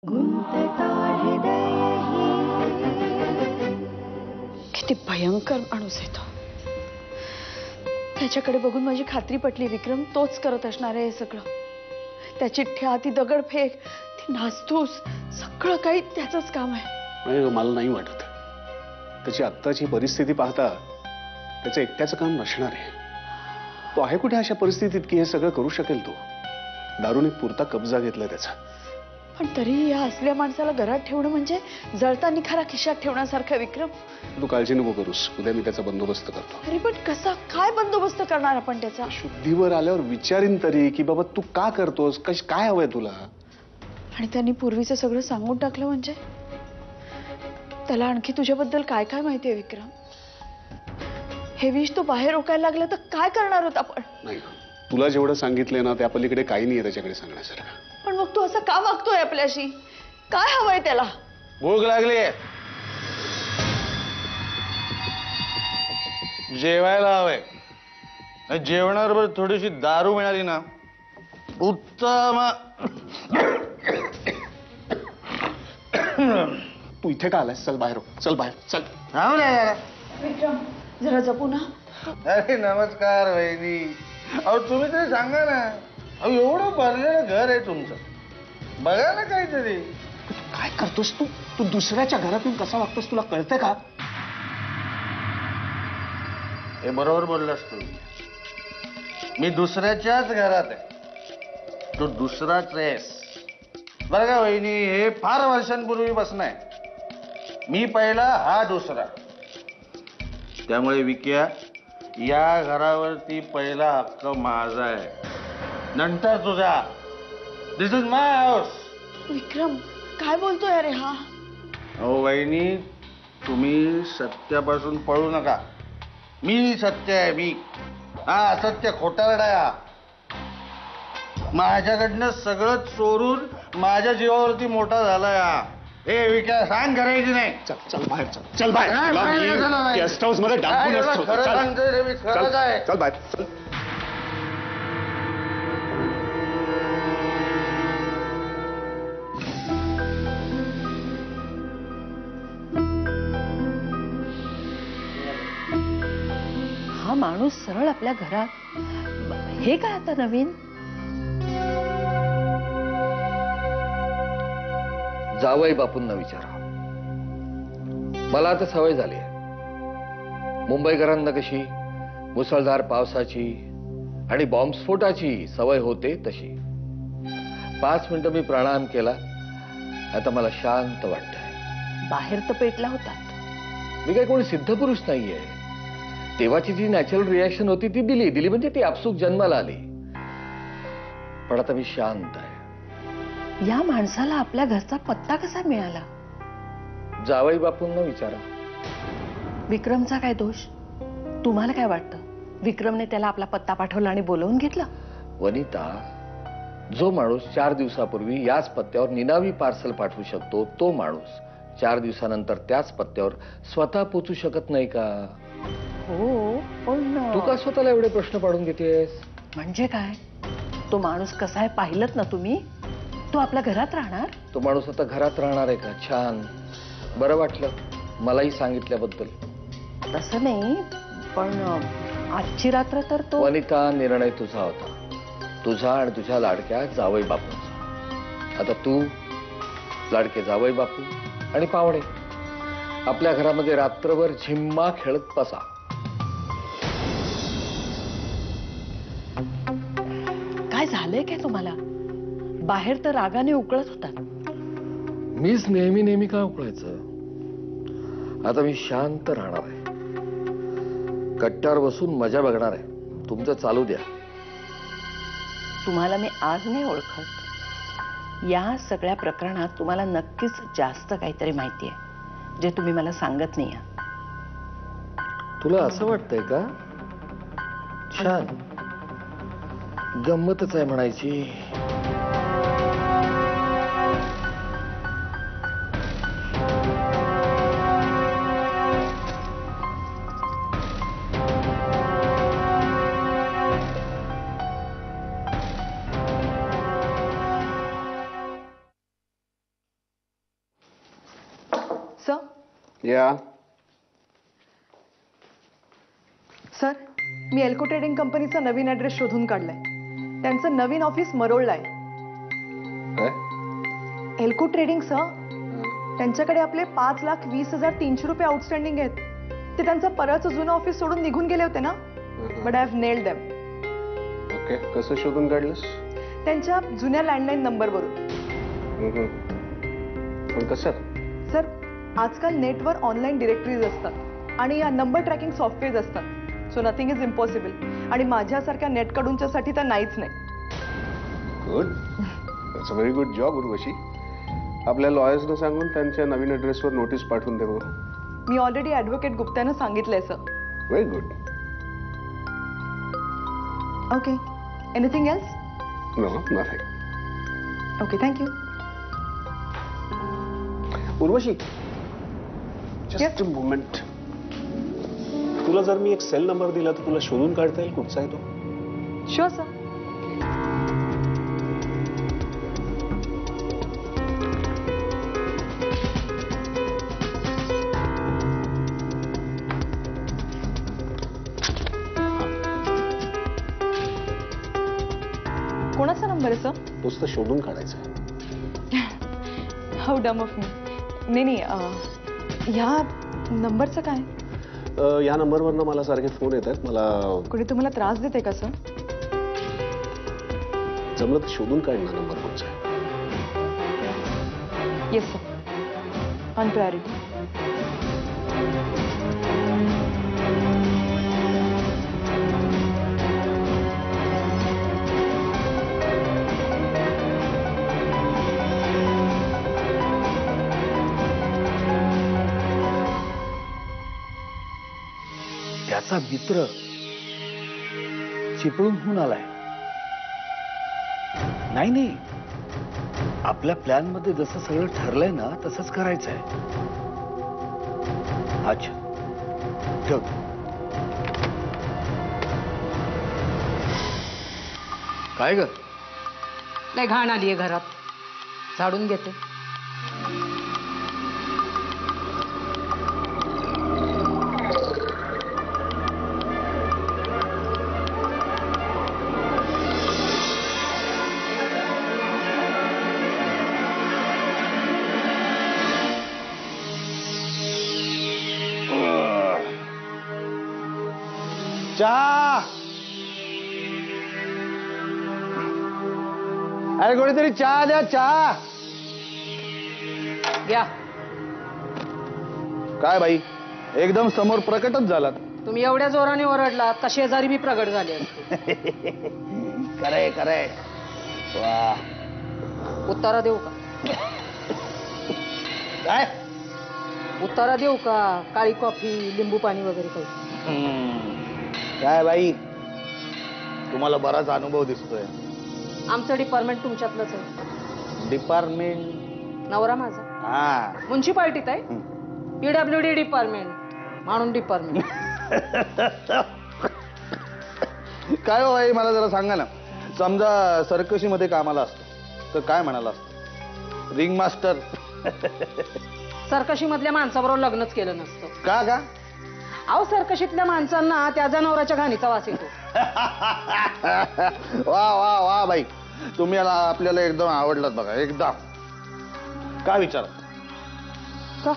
गुंतता हृदय ही किती भयंकर माणूस आहे तो। त्याच्याकडे बघून माझी खात्री पटली, विक्रम तोच करत असणार आहे हे सगळं। त्या चिठ्ठ्या, ती दगडफेक, ती नासधूस, सगळं काही त्याचंच काम आहे। मला नाही वाटत त्याची आत्ताची परिस्थिती पाहता त्याचं एकट्याचं काम नसणार आहे। तो आहे कुठे अशा परिस्थितीत की हे सगळं करू शकेल? तो दारूने पुरता कब्जा घेतलाय त्याचा। पण तरी या असल्या माणसाला घरात ठेवणं म्हणजे जळता निखारा खिशात ठेवण्यासारखं। विक्रम तू काळजी नको करूस, उद्या मी त्याचा बंदोबस्त करतो। अरे पण कसा काय बंदोबस्त करणार आपण त्याचा? शुद्धीवर आल्यावर विचारीन तरी की बाबा तू का करतोस, काय हवंय तुला? आणि त्यांनी पूर्वीचं सगळं सांगून टाकलं म्हणजे त्याला आणखी तुझ्याबद्दल काय काय माहिती आहे विक्रम? हे विष तो बाहेर रोकायला लागला तर काय करणार होत आपण? नाही, तुला जेवढं सांगितलंय ना त्या पलीकडे काही नाहीये त्याच्याकडे सांगण्यासारखं। पण मग तू असं का वागतोय आपल्याशी? काय हवंय त्याला? भूक लागली, जेवायला हवंय। जेवणाबरोबर थोडीशी दारू मिळाली ना उत्तम। तू इथे का आलास? चल बाहेर, चल बाहेर, चल। विक्रम जरा जपू ना। अरे नमस्कार वहिनी। अहो तुम्ही तरी सांगा ना, अहो एवढं भरलेलं घर आहे तुमचं, बघा ना काहीतरी। काय करतोस तू? तू दुसऱ्याच्या घरातून कसा वागतोस तुला कळतंय का? हे बरोबर बोललास तू। मी दुसऱ्याच्याच घरात आहे, तू दुसराच आहेस। बरं का वहिनी, हे फार वर्षांपूर्वीपासून आहे। मी पहिला, हा दुसरा। त्यामुळे विक्या, या घरावरती पहिला हक्क माझा आहे, नंतर तुझा। दिस इज माय हाऊस। विक्रम काय बोलतोय अरे हा? अहो वहिनी, तुम्ही सत्यापासून पळू नका। मी सत्य आहे, मी। हा असत्य खोटारडा आहे हा। माझ्याकडनं सगळं चोरून माझ्या जीवावरती मोठा झालाय हा। हे विक्या, सांग करायची नाही। चल चल बाहेर, चल चल बाहेर। गेस्ट हाऊस मध्ये डांबून असतो। खरं सांगतोय रे मी, खरंच आहे। चल बाहेर, चल। हा माणूस सरळ आपल्या घरात, हे काय आता नवीन? जावई बापूंना विचारा। मला आता सवय झाली आहे। मुंबईकरांना कशी मुसळधार पावसाची आणि बॉम्बस्फोटाची सवय होते तशी। 5 मिनिटं मी प्राणायाम केला, आता मला शांत वाटतंय। बाहेर तर पेटला होता। मी काही कोणी सिद्धपुरुष नाहीये। तेव्हाची जी नॅचरल रिॲक्शन होती ती दिली म्हणजे ती आपसूक जन्माला आली। पण आता मी शांत आहे। या माणसाला आपल्या घरचा पत्ता कसा मिळाला? जावई बापूंना विचारा। विक्रमचा काय दोष? तुम्हाला काय वाटतं? विक्रमने त्याला आपला पत्ता पाठवला आणि बोलवून घेतला? वनिता, जो माणूस 4 दिवसापूर्वी याच पत्त्यावर निनावी पार्सल पाठवू शकतो, तो माणूस 4 दिवसानंतर त्याच पत्त्यावर स्वतः पोचू शकत नाही का? हो, पण तू का स्वतःला एवढे प्रश्न पाडून घेतेस? म्हणजे काय? तो माणूस कसा आहे पाहिलंत ना तुम्ही? तो आपल्या घरात राहणार? तो माणूस आता घरात राहणार आहे का? छान, बरं वाटलं मलाही सांगितल्याबद्दल। तसं नाही, पण आजची रात्र तर तो... वनिता, निर्णय तुझा होता, तुझा आणि तुझ्या लाडक्या जावई बापूंचा। आता तू, लाडके जावई बापू आणि पाहुणे आपल्या घरामध्ये रात्रभर झिम्मा खेळत बसा। काय झालंय काय तुम्हाला? बाहेर तर रागाने उकळत होता। मीच नेहमी का उकळायचं? आता मी शांत राहणार आहे, कट्ट्यावर बसून मजा बघणार आहे। तुमचं चालू द्या। तुम्हाला मी आज नाही ओळखत। या सगळ्या प्रकरणात तुम्हाला नक्कीच जास्त काहीतरी माहिती आहे जे तुम्ही मला सांगत नाही आहात। तुला असं वाटतंय का? छान, गंमतच आहे म्हणायची। सर या सर मी एल्को ट्रेडिंग कंपनीचा नवीन ॲड्रेस शोधून काढलाय. त्यांचं नवीन ऑफिस मरोळला आहे. काय एल्को ट्रेडिंग सर, त्यांच्याकडे आपले 5,20,300 आउटस्टँडिंग आहेत. ते त्यांचं परत जुनं ऑफिस सोडून निघून गेले होते ना. But I have nailed them. Okay, कसं शोधून काढलंस? त्यांच्या जुन्या लँडलाईन नंबरवरून. पण कसं? सर आजकाल नेटवर ऑनलाईन डिरेक्टरीज असतात आणि या नंबर ट्रॅकिंग सॉफ्टवेअर्स असतात. So nothing is impossible. आणि माझ्यासारख्या नेटकडूनच्यासाठी तर नाहीच नाही. Good, that's a very good job Urvashi. आपल्या लॉयर्सना सांगून त्यांच्या नवीन ॲड्रेसवर नोटीस पाठवून दे बघू. मी ऑलरेडी ॲडव्होकेट गुप्त्यानं सांगितलंय sir. Very good. Okay, anything else? No, nothing. Okay, thank you. Urvashi, just a moment. तुला जर मी एक सेल नंबर दिला तर तुला शोधून काढता येईल कुठचा आहे तो? Sure sir. कोणाचा नंबर आहे सर? तोच तर शोधून काढायचा आहे. हाऊ डम ऑफ मी. नाही, ह्या नंबरचं काय? या नंबरवरनं मला सारखे फोन येत आहेत. मला कुठे तुम्हाला त्रास देते का सर? जमलं तर शोधून काढणार नंबर कोणचा आहे. Yes sir, on priority. त्याचा मित्र चिपळून होऊन आलाय. नाही, आपल्या प्लॅन मध्ये जसं सगळं ठरलंय ना तसंच करायचंय. अच्छा, ठेव. काय ग? लय घाण आलीये घरात. झाडून घेते. चहा. अरे कोणीतरी चहा द्या, चहा. घ्या. काय बाई, एकदम समोर प्रकटच झालात. तुम्ही एवढ्या जोराने ओरडलात का शेजारी बी प्रगट झाले असते. खरंय. वा. उत्तरा देऊ का? काय? उत्तरा देऊ का? काळी कॉफी, लिंबू पाणी वगैरे काही? काय बाई, तुम्हाला बराच अनुभव दिसतोय. आमचं डिपार्टमेंट तुमच्यातलंच आहे. डिपार्टमेंट? नवरा माझा हा. म्युन्सिपाल्टीत आहे. PWD डिपार्टमेंट म्हणून डिपार्टमेंट. काय हो बाई, मला जरा सांगा ना. समजा सर्कशीमध्ये कामाला असतो तर काय म्हणाला असतो? Ring master. सरकशी मधल्या माणसाबरोबर लग्नच केलं नसतं. का? अहो, सरकशीतल्या माणसांना त्या जनावराच्या घाणीचा वास येतो. वा बाई, तुम्ही आपल्याला एकदम आवडलात बघा, एकदम. का विचार? का?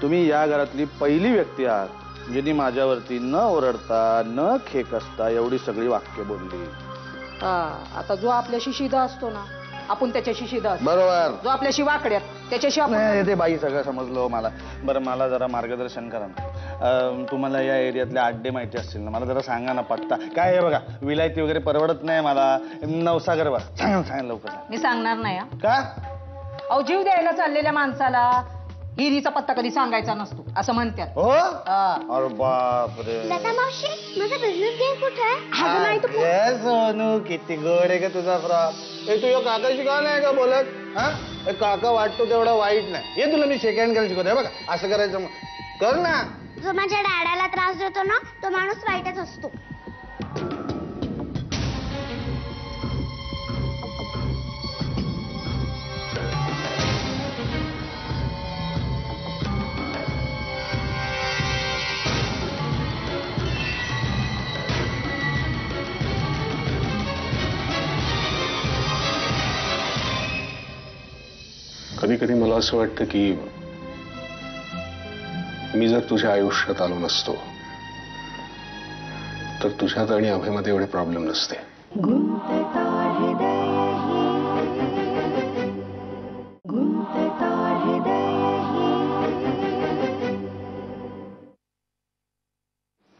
तुम्ही या घरातली पहिली व्यक्ती आहात जिने माझ्यावरती न ओरडता न खेकसता एवढी सगळी वाक्य बोलली. आता जो आपल्याशी शिदा असतो ना, आपण त्याच्याशी शिदा असतो. बरोबर. जो आपल्याशी वाकड्यात त्याच्याशी आपण. नाही, ते बाई सगळं समजलो मला. बरं, मला जरा मार्गदर्शन करा ना. तुम्हाला या एरियातले अड्डे माहिती असतील ना, मला जरा सांगा ना पत्ता. काय आहे बघा, विलायती वगैरे परवडत नाही मला. नवसागर बा, सांगा लवकर. मी सांगणार नाही. का? अहो, जीव द्यायला चाललेल्या माणसाला हिरीचा पत्ता कधी सांगायचा नसतो असं म्हणतात. हो. अरे बापरे. लता मावशी, माझा बिझनेस गेम कुठे आहे? ये सोनू, किती गोड आहे का तुझा फ्रॉक. तू यो काकाशी का नाही का बोलत? हा, काका वाटतो तेवढा वाईट नाही. ये तुला मी सेकंड करायला शिकवते बघा, असं करायचं कर ना. जो माझ्या डॅडाला त्रास देतो ना, तो माणूस वाईटच असतो. कधी कधी मला असं वाटतं की मी जर तुझ्या आयुष्यात आलो नसतो तर तुझ्यात आणि अभयमध्ये एवढे प्रॉब्लेम नसते.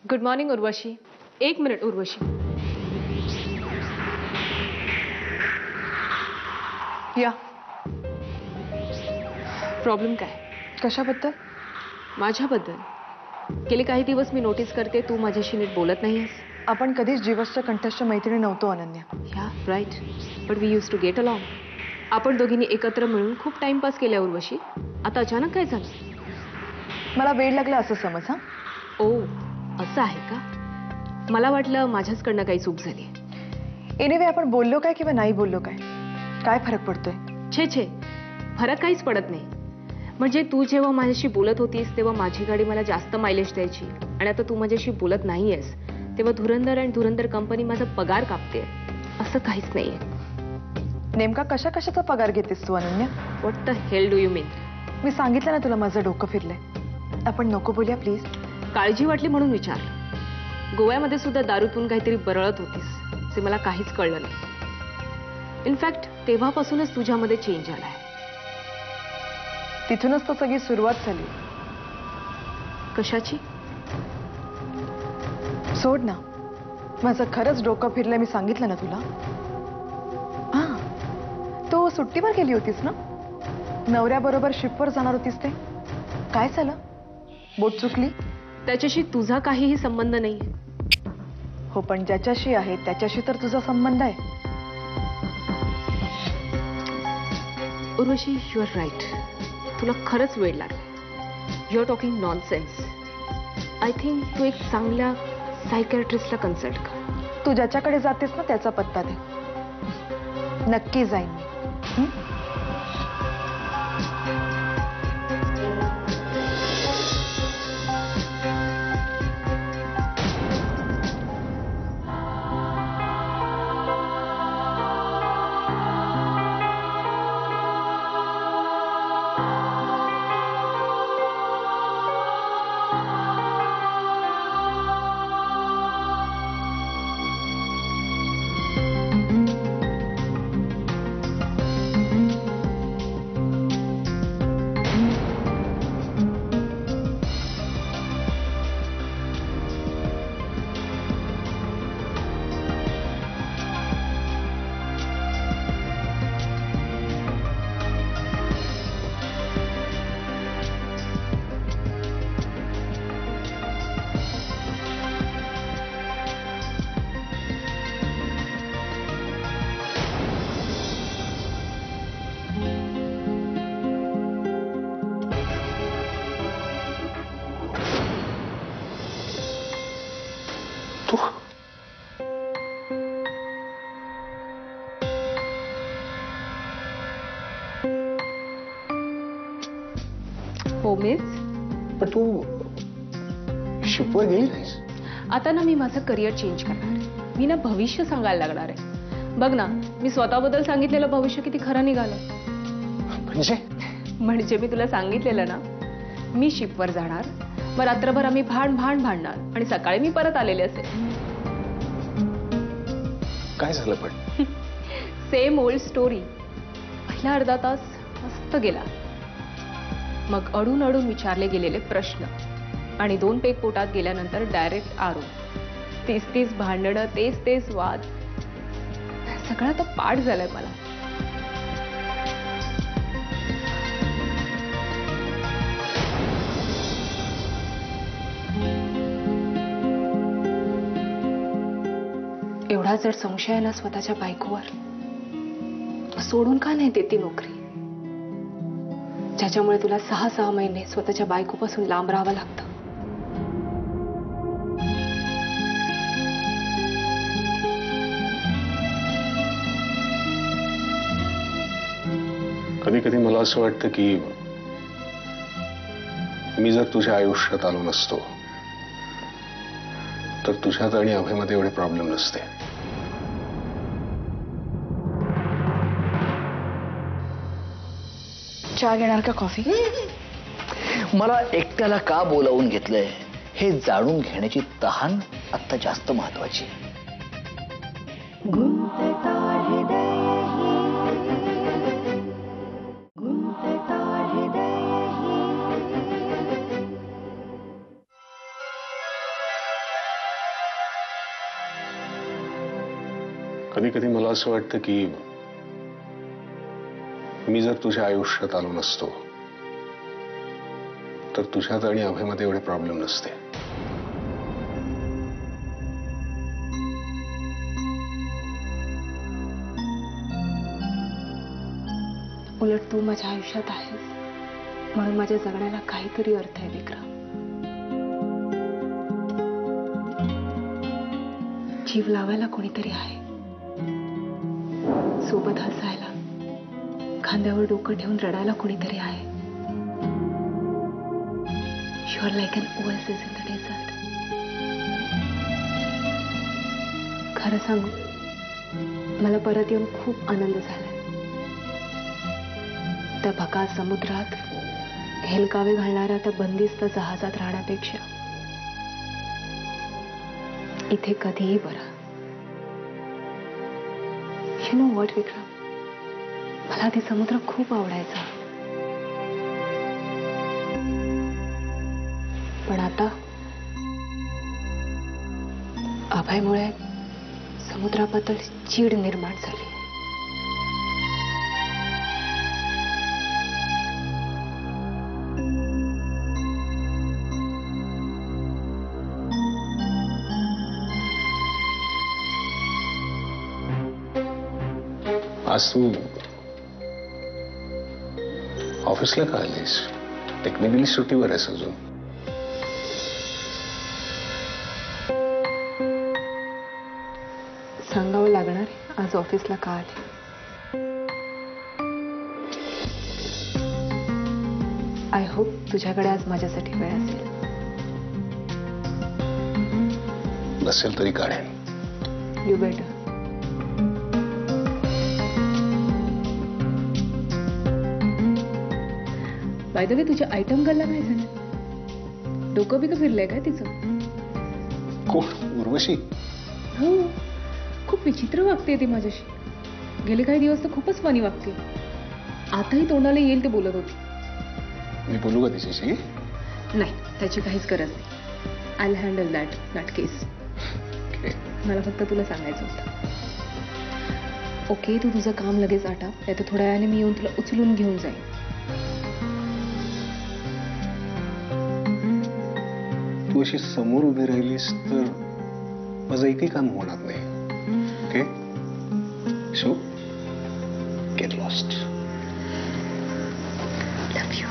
Good morning Urvashi. एक मिनिट उर्वशी. या. प्रॉब्लेम काय? कशाबद्दल? माझ्याबद्दल. गेले काही दिवस मी नोटीस करते तू माझ्याशी नीट बोलत नाहीयेस. आपण कधीच जीवसच्या कंठस्थ मैत्रिणी नव्हतो अनन्या. या right. But we use to get along. आपण दोघींनी एकत्र मिळून खूप टाइमपास केल्या उर्वशी. आता अचानक काय झालं? मला वेळ लागला असं समज. हा, ओ असं आहे का? मला वाटलं माझ्याचकडनं काही चूक झाली. एनिवे आपण बोललो काय किंवा नाही बोललो काय, काय फरक पडतोय? छे छे, फरक काहीच पडत नाही. म्हणजे तू जेव्हा माझ्याशी बोलत होतीस तेव्हा माझी गाडी मला जास्त मायलेज द्यायची आणि आता तू माझ्याशी बोलत नाहीयेस तेव्हा धुरंधर आणि धुरंधर कंपनी माझा पगार कापते. असं काहीच नाहीये. नेमका कशा कशाचा पगार घेतेस तू Ananya? What the hell do you mean? मी सांगितलं ना तुला माझं डोकं फिरलंय. आपण नको बोलूया प्लीज. काळजी वाटली म्हणून विचार. गोव्यामध्ये सुद्धा दारू पिऊन काहीतरी बरळत होतीस जे मला काहीच कळलं नाही. इनफॅक्ट तेव्हापासूनच तुझ्यामध्ये चेंज आलाय. तिथूनच तर सगळी सुरुवात झाली. कशाची? सोड ना, माझं खरंच डोकं फिरलंय. मी सांगितलं ना तुला. हा, तू सुट्टीवर गेली होतीस ना, नवऱ्याबरोबर शिपवर जाणार होतीस ते काय झालं? बोट चुकली? त्याच्याशी तुझा काहीही संबंध नाही. हो, पण ज्याच्याशी आहे त्याच्याशी तर तुझा संबंध आहे. Urvashi, you are right. तुला खरंच वेळ लागला. You are talking nonsense. I think तू एक चांगल्या सायकॅट्रिस्टला कन्सल्ट कर. तू ज्याच्याकडे जातेस ना त्याचा पत्ता दे. नक्की जाईन मी. हो मिस. पण तू शिपवर गेली नाहीस? आता ना मी माझं करिअर चेंज करणार. मी ना भविष्य सांगायला लागणार आहे. बघ ना, मी स्वतःबद्दल सांगितलेलं भविष्य किती खरं निघालं. म्हणजे मी तुला सांगितलेलं ना, मी शिपवर जाणार, मग रात्रभर आम्ही भांडणार आणि सकाळी मी परत आलेले असेल. काय झालं पण? Same old story. पहिला अर्धा तास मस्त गेला. मग अडून अडून विचारले गेलेले प्रश्न आणि 2 पेग पोटात गेल्यानंतर डायरेक्ट आरो. 30 भांडणं, तेच वाद. सगळं आता पाठ झालंय मला. एवढा जर संशय आहे ना स्वतःच्या बायकोवर, सोडून का नाही देते नोकरी ज्याच्यामुळे तुला 6 महिने स्वतःच्या बायकोपासून लांब राहावं लागतं. कधी कधी मला असं वाटतं की मी जर तुझ्या आयुष्यात आलो नसतो तर तुझ्यात आणि अभयमध्ये एवढे प्रॉब्लेम नसते. चहा घेणार का कॉफी? मला एकट्याला का बोलावून घेतलंय हे जाणून घेण्याची तहान आता जास्त महत्वाची आहे. कधी कधी मला असं वाटतं की मी जर तुझ्या आयुष्यात आलो नसतो तर तुझ्यात आणि अभयमध्ये एवढे प्रॉब्लेम नसते. उलट तू माझ्या आयुष्यात आहेस म्हणून माझ्या जगण्याला काहीतरी अर्थ आहे विक्रम. जीव लावायला कोणीतरी आहे, सोबत हसायला, खांद्यावर डोकं ठेवून रडायला कोणीतरी आहे. You are like an oasis in the desert. खरं सांगू, मला परत येऊन खूप आनंद झाला. त्या भका समुद्रात हेलकावे घालणाऱ्या त्या बंदिस्त जहाजात राहण्यापेक्षा इथे कधीही बरं. यू नो व्हॉट विक्रम, मला ते समुद्र खूप आवडायचा, पण आता अभयमुळे समुद्राबद्दल चीड निर्माण झाली. आज तू ऑफिसला का आलीस? टेक्निकली सुट्टीवर आहेस अजून. सांगावं लागणार आहे आज ऑफिसला का आले. आय होप तुझ्याकडे आज माझ्यासाठी वेळ असेल. नसेल तरी काढेन. You better. By the way, तुझ्या आयटम गर्लला काय झालं? डोकं बिकं फिरलंय काय तिचं? कोण? उर्वशी? हो, खूप विचित्र वागते ती माझ्याशी. गेले काही दिवस तर खूपच फनी वागते. आताही तोंडाला येईल ते बोलत होती. मी बोलू का तिच्याशी? नाही, त्याची काहीच गरज नाही. आय विल हँडल दॅट केस. मला फक्त तुला सांगायचं होतं. ओके, तू तुझं काम लगेच आटा, नाही तर थोड्या वेळाने मी येऊन तुला उचलून घेऊन जाईन. तू अशी समोर उभी राहिलीस तर माझं एकही काम होणार नाही. Okay, so get lost. Love you.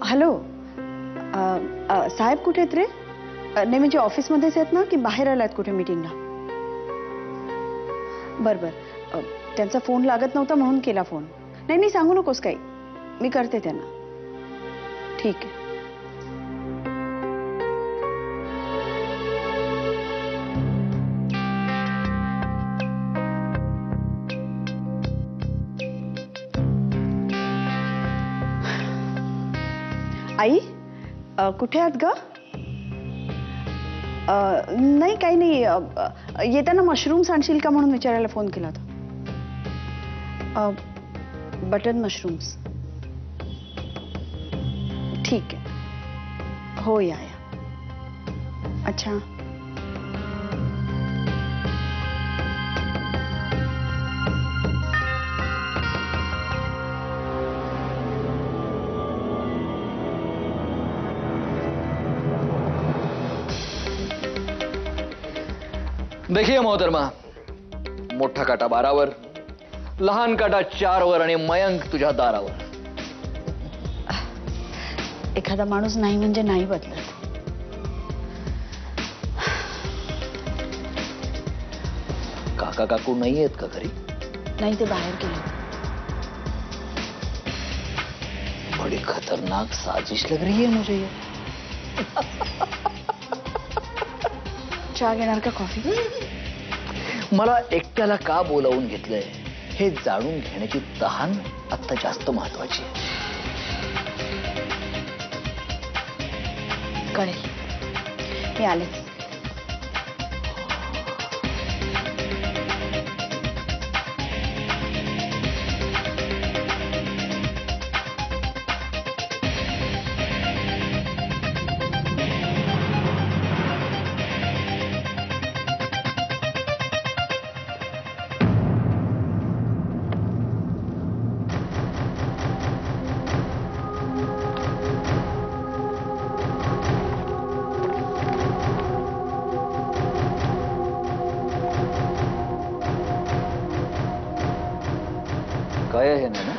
Hello, साहेब कुठे आहेत रे? नाही म्हणजे ऑफिसमध्येच आहेत ना की बाहेर आलात कुठे मीटिंगला? बरं बरं, त्यांचा फोन लागत नव्हता म्हणून केला फोन. नाही नाही, सांगू नकोस काही, मी करते त्यांना. ठीक आहे. आई, कुठे आहात ग? नाही काही नाही, येताना मशरूम्स आणशील का म्हणून विचारायला फोन केला होता. Button mushrooms. ठीक आहे, हो या. अच्छा. देखिए मोहतरमा, मोठा काटा 12 वर, लहान काटा 4 वर आणि मयंक तुझ्या दारावर. एखादा माणूस नाही म्हणजे नाही बदलत. काका काकू नाही आहेत का घरी? नाही, ते बाहेर गेले. बड़ी खतरनाक साजिश लग रही है मुझे ये. चहा घेणार का कॉफी? मला एकट्याला का बोलावून घेतलंय हे जाणून घेण्याची तहान आता जास्त महत्वाची आहे. कळेल. मी आले. काय आहे ना